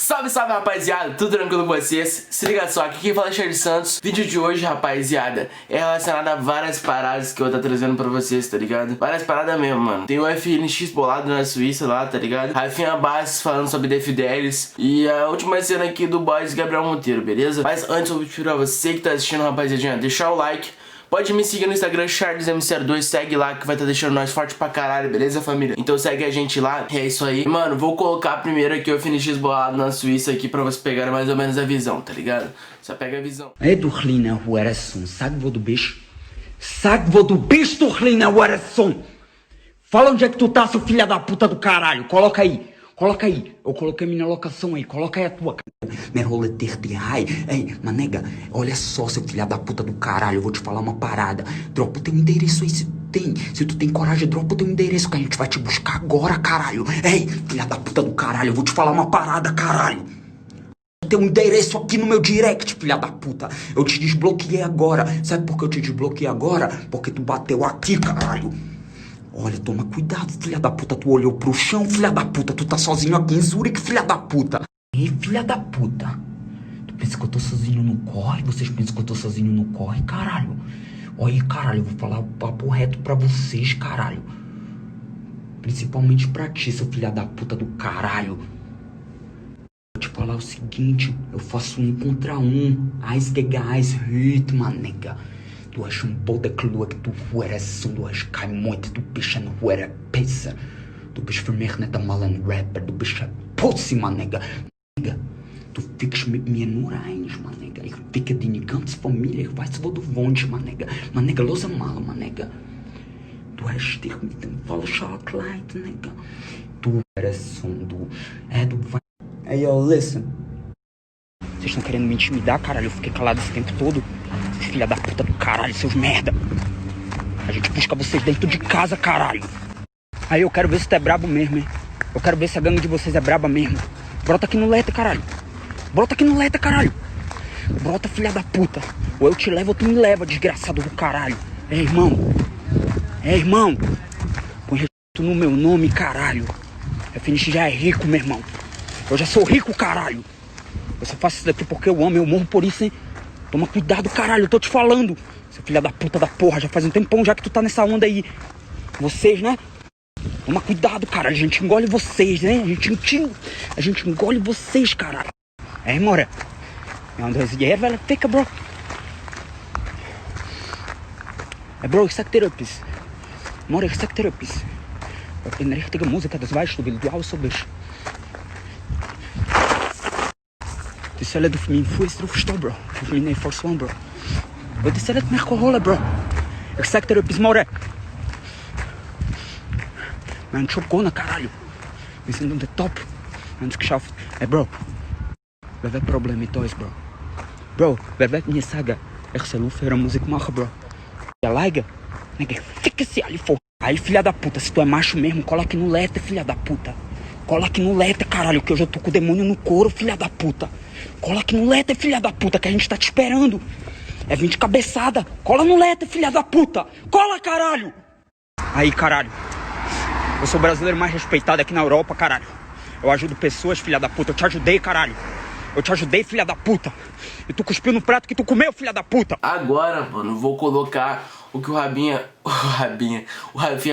Salve, salve, rapaziada, tudo tranquilo com vocês? Se liga só, aqui quem fala é Charles Santos. Vídeo de hoje, rapaziada, é relacionado a várias paradas que eu tô trazendo pra vocês, tá ligado? Várias paradas mesmo, mano. Tem o FNX bolado na Suíça lá, tá ligado? Rafinha Bastos falando sobre The Fidelis. E a última cena aqui do Boys Gabriel Monteiro, beleza? Mas antes eu vou pedir pra você que tá assistindo, rapaziadinha, deixar o like. Pode me seguir no Instagram, CharlesMCR2, segue lá que vai estar deixando nós forte pra caralho, beleza, família? Então segue a gente lá, e é isso aí. Mano, vou colocar primeiro aqui o FNX bolado na Suíça aqui pra vocês pegarem mais ou menos a visão, tá ligado? Só pega a visão. Durlina Huerasson, sabe do bicho? Sabe do bicho, Durlina Huerasson? Fala onde é que tu tá, seu filho da puta do caralho, coloca aí. Coloca aí, eu coloquei minha locação aí, coloca aí a tua. Me rola ter de ai. Ei, manega, olha só, seu filho da puta do caralho, eu vou te falar uma parada. Dropa o teu endereço aí, se tu tem coragem, dropa o teu endereço que a gente vai te buscar agora, caralho. Ei, filha da puta do caralho, eu vou te falar uma parada, caralho. Teu endereço aqui no meu direct, filha da puta. Eu te desbloqueei agora. Sabe por que eu te desbloqueei agora? Porque tu bateu aqui, caralho. Olha, toma cuidado, filha da puta. Tu olhou pro chão, filha da puta. Tu tá sozinho aqui em Zurique, filha da puta. Ei, filha da puta. Tu pensa que eu tô sozinho no corre? Vocês pensam que eu tô sozinho no corre, caralho? Olha, caralho, eu vou falar o papo reto pra vocês, caralho. Principalmente pra ti, seu filha da puta do caralho. Vou te falar o seguinte, eu faço 1 contra 1. Eis gegen eis, hüt, manega. Du hast schon Boden geschaut, du Hurensohn, du hast kein Mut, du bist ein Hurenpisser. Du bist für mich nicht einmal ein Rapper, du bist ein Pussy, manega. Du fickst mit mir nur eins, manega. Ich ficke deine ganze Familie, ich weiß, wo du wohnst, manega. Manega, los einmal, manega. Du hast dich mit dem falschen angekleidet, nega. Du Hurensohn, du vai... Hey, yo, listen. Vocês estão querendo me intimidar, caralho? Eu fiquei calado esse tempo todo. Seus filha da puta do caralho, seus merda. A gente busca vocês dentro de casa, caralho. Aí eu quero ver se tu é brabo mesmo, hein? Eu quero ver se a gangue de vocês é braba mesmo. Brota aqui no Leta, caralho. Brota aqui no Leta, caralho. Brota, filha da puta. Ou eu te levo ou tu me leva, desgraçado do caralho. É, irmão. É, irmão. Põe respeito no meu nome, caralho. A FNX já é rico, meu irmão. Eu já sou rico, caralho. Eu só faço isso daqui porque eu amo, eu morro por isso, hein? Toma cuidado, caralho, eu tô te falando. Seu filho da puta da porra, já faz um tempão já que tu tá nessa onda aí. Vocês, né? Toma cuidado, caralho, a gente engole vocês, né? A gente engole vocês, caralho. É, mora. Ja, das ist ja, weil ficken, bro. Bro, ich sag dir etwas. Mora, ich sag dir etwas. Ich bin eine richtige Musiker, das weißt du, weil du auch so bist. Die sollen auf meinen Fuß draufstehen, Bro. Auf meinen Air Force One, Bro. Und die sollen mich holen, Bro. Ich sag dir etwas, More. Wir haben schon gewonnen, caralho. Wir sind unter Top. Wir haben es geschafft. Hey, Bro. Wer wird Problem mit uns, Bro? Bro, wer wird mir sagen, ich soll aufhören Musik machen, Bro? Ja, Leiga. Nega, fica se ali, for. Aí, filha da puta, se tu é macho mesmo, cola aqui no Leta, filha da puta. Cola aqui no Leta, caralho, que eu já tô com o demônio no couro, filha da puta. Cola aqui no Leta, filha da puta, que a gente tá te esperando. É 20 cabeçada. Cola no Leta, filha da puta. Cola, caralho. Aí, caralho. Eu sou o brasileiro mais respeitado aqui na Europa, caralho. Eu ajudo pessoas, filha da puta. Eu te ajudei, caralho. Eu te ajudei, filha da puta. E tu cuspiu no prato que tu comeu, filha da puta. Agora, mano, vou colocar o que o Rafinha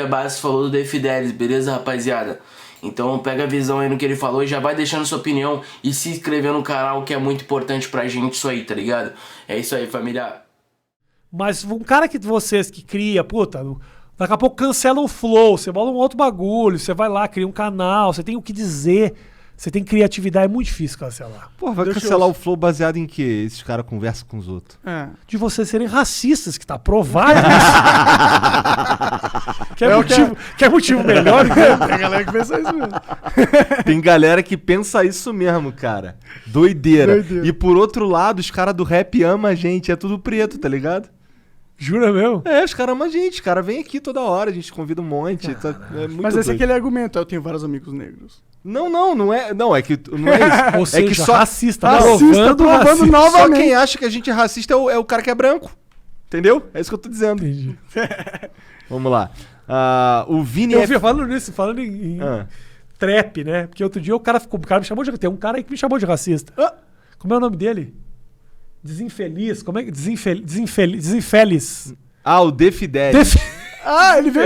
Bastos falou do The Fidelis, beleza, rapaziada? Então pega a visão aí no que ele falou e já vai deixando sua opinião e se inscrever no canal, que é muito importante pra gente isso aí, tá ligado? É isso aí, família. Mas um cara que vocês que cria, puta, daqui a pouco cancela o flow, você bola um outro bagulho, você vai lá, cria um canal, você tem o que dizer, você tem criatividade, é muito difícil cancelar. Pô, vai cancelar o flow baseado em que esses caras conversam com os outros? É. De vocês serem racistas, que tá provado isso. Quer motivo melhor? Tem a galera que pensa isso mesmo. Tem galera que pensa isso mesmo, cara. Doideira. E por outro lado, os caras do rap amam a gente, é tudo preto, tá ligado? Jura mesmo? É, os caras amam a gente, os caras vêm aqui toda hora, a gente convida um monte. Tá, é muito mas esse doido. é aquele argumento, eu tenho vários amigos negros. Não é. Não, é que não é isso. Ou seja, é que só racista, provando novamente. Só quem acha que a gente é racista é o cara que é branco. Entendeu? É isso que eu tô dizendo. Entendi. Vamos lá. O Vini... Eu vi falando nisso, falando em trap, né? Porque outro dia o cara me chamou de... Tem um cara aí que me chamou de racista. Como é o nome dele? Desinfeliz. Como é que... Desinfeliz. Ah, o Defidelis.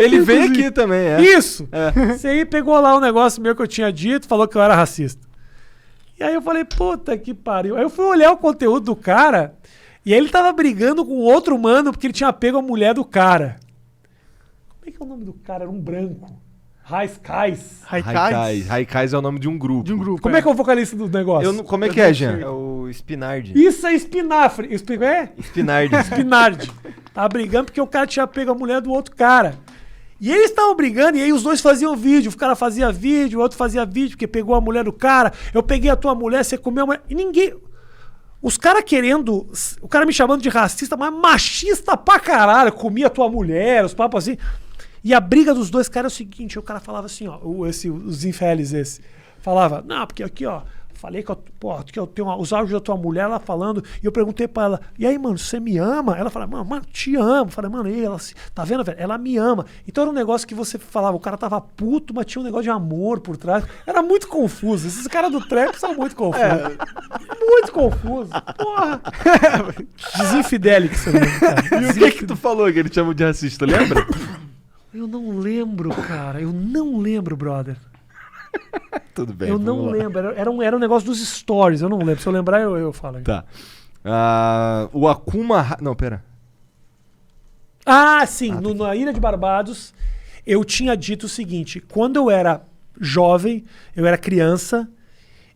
Ele veio aqui também, é. Isso! Você aí pegou lá um negócio meu que eu tinha dito, falou que eu era racista. E aí eu falei, puta que pariu. Aí eu fui olhar o conteúdo do cara e aí ele tava brigando com outro mano porque ele tinha pego a mulher do cara. Como é que é o nome do cara? Era um branco. Raikais. Raikais é o nome de um grupo. Como é que é o vocalista do negócio? Como é que é, Jean? É o Spinardi. Isso é espinafre. Spinardi. Spinardi. Tava brigando porque o cara tinha pego a mulher do outro cara. E eles estavam brigando, e aí os dois faziam vídeo. O cara fazia vídeo, o outro fazia vídeo, porque pegou a mulher do cara. Eu peguei a tua mulher, você comeu a mulher. E ninguém... Os caras querendo... O cara me chamando de racista, mas machista pra caralho. Comia a tua mulher, os papos assim... E a briga dos dois caras é o seguinte, o cara falava assim, ó, os infelizes esse, falava, não, porque aqui, ó, falei que eu tenho os áudios da tua mulher, ela falando, e eu perguntei pra ela, e aí, mano, você me ama? Ela falava, mano, te amo. Eu falei, mano, e ela, tá vendo, velho? Ela me ama. Então era um negócio que você falava, o cara tava puto, mas tinha um negócio de amor por trás. Era muito confuso. Esses caras do trap são muito confusos. Muito confuso. Porra. Desinfidelix, você lembra, cara. E o que tu falou que ele te chamou de racista, lembra? Eu não lembro, cara. Eu não lembro, brother. Tudo bem. Eu não lembro. Era um negócio dos stories. Eu não lembro. Se eu lembrar, eu falo. Tá. O Akuma... Não, pera. Ah, sim. Na Ilha de Barbados, eu tinha dito o seguinte. Quando eu era jovem, eu era criança,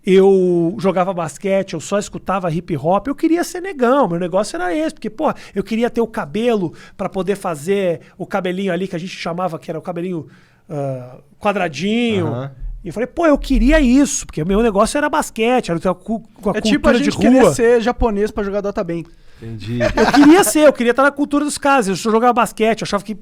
eu jogava basquete, eu só escutava hip hop, eu queria ser negão, meu negócio era esse, porque, pô, eu queria ter o cabelo pra poder fazer o cabelinho ali que a gente chamava, que era o cabelinho quadradinho. Uhum. E eu falei, pô, eu queria isso, porque o meu negócio era basquete, era a cultura tipo a de gente rua. querer ser japonês pra jogar Dota bem. Entendi. Eu queria estar na cultura dos caras, eu só jogava basquete, eu achava que...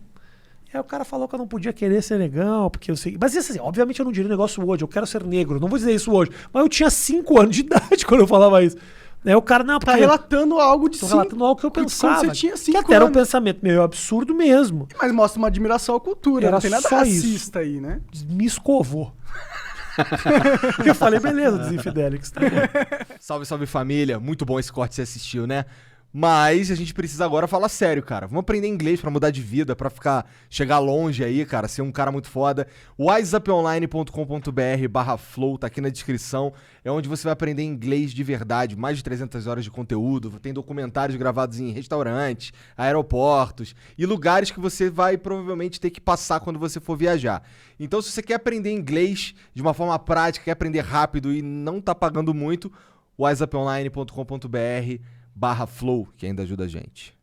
Aí o cara falou que eu não podia querer ser negão, porque eu sei... Mas isso assim, obviamente eu não diria negócio hoje, eu quero ser negro, não vou dizer isso hoje. Mas eu tinha 5 anos de idade quando eu falava isso. Aí o cara, não, Tá relatando algo de tô relatando algo que eu pensava. Quando você tinha 5 que anos. até era um pensamento meio absurdo mesmo. Mas mostra uma admiração à cultura, Era não tem nada só racista aí, né? Me escovou. Eu falei, beleza, Desinfidelix. Tá bom. Salve, salve família. Muito bom esse corte que você assistiu, né? Mas a gente precisa agora falar sério, cara. Vamos aprender inglês pra mudar de vida, pra chegar longe aí, cara, ser um cara muito foda. wiseuponline.com.br/flow tá aqui na descrição. É onde você vai aprender inglês de verdade. Mais de 300 horas de conteúdo. Tem documentários gravados em restaurantes, aeroportos e lugares que você vai provavelmente ter que passar quando você for viajar. Então, se você quer aprender inglês de uma forma prática, quer aprender rápido e não tá pagando muito, wiseuponline.com.br/flow, que ainda ajuda a gente.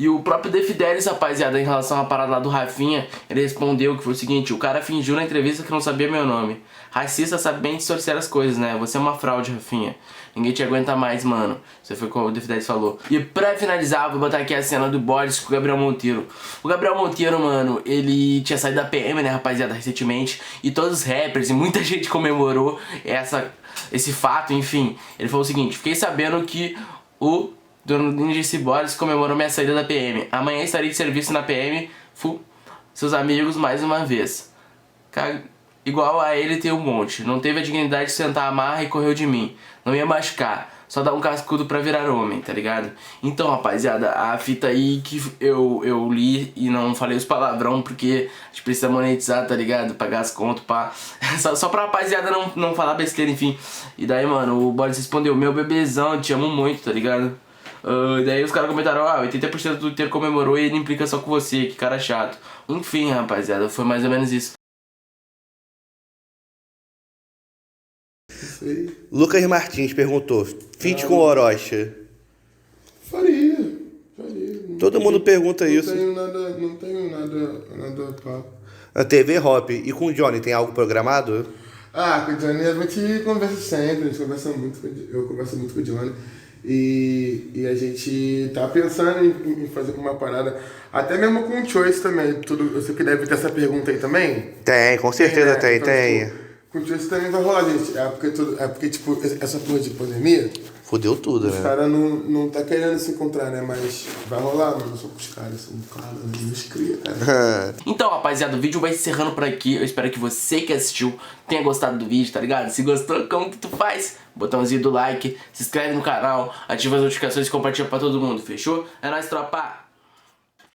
E o próprio Defidelis, rapaziada, em relação à parada lá do Rafinha, ele respondeu que foi o seguinte: o cara fingiu na entrevista que não sabia meu nome. Racista sabe bem distorcer as coisas, né? Você é uma fraude, Rafinha. Ninguém te aguenta mais, mano. Isso foi o que o Defidelis falou. E pra finalizar, vou botar aqui a cena do Boris com o Gabriel Monteiro. O Gabriel Monteiro, mano, ele tinha saído da PM, né, rapaziada, recentemente. E todos os rappers e muita gente comemorou esse fato, enfim. Ele falou o seguinte: fiquei sabendo que o dono do Ninja Boris comemorou minha saída da PM. Amanhã estarei de serviço na PM. Seus amigos mais uma vez. Igual a ele tem um monte. Não teve a dignidade de sentar a marra e correu de mim. Não ia machucar. Só dar um cascudo pra virar homem, tá ligado? Então, rapaziada, a fita aí que eu li e não falei os palavrão porque a gente precisa monetizar, tá ligado? Pagar as contas, pá. Só pra rapaziada não falar besteira, enfim. E daí, mano, o Boris respondeu: meu bebezão, te amo muito, tá ligado? Daí os caras comentaram: 80% do Twitter comemorou e ele implica só com você, que cara chato. Enfim, rapaziada, foi mais ou menos isso. Lucas Martins perguntou: feat com Orochi. Faria. Todo mundo pergunta isso. Não tenho nada pra... A TV Hop. E com o Johnny, tem algo programado? Com o Johnny a gente conversa sempre, eu converso muito com o Johnny. E a gente tá pensando em fazer uma parada, até mesmo com o Choice também. Eu sei que deve ter essa pergunta aí também. Tem, com certeza tem. Então, tipo, com o Choice também vai rolar, gente. É porque tipo, essa porra de pandemia, Fudeu tudo, Os né? caras não tá querendo se encontrar, né? Mas vai rolar, mano. Só que os caras são caras, nos cria, cara. Então, rapaziada, o vídeo vai encerrando por aqui. Eu espero que você que assistiu tenha gostado do vídeo, tá ligado? Se gostou, como que tu faz? Botãozinho do like, se inscreve no canal, ativa as notificações e compartilha pra todo mundo, fechou? É nóis, tropa!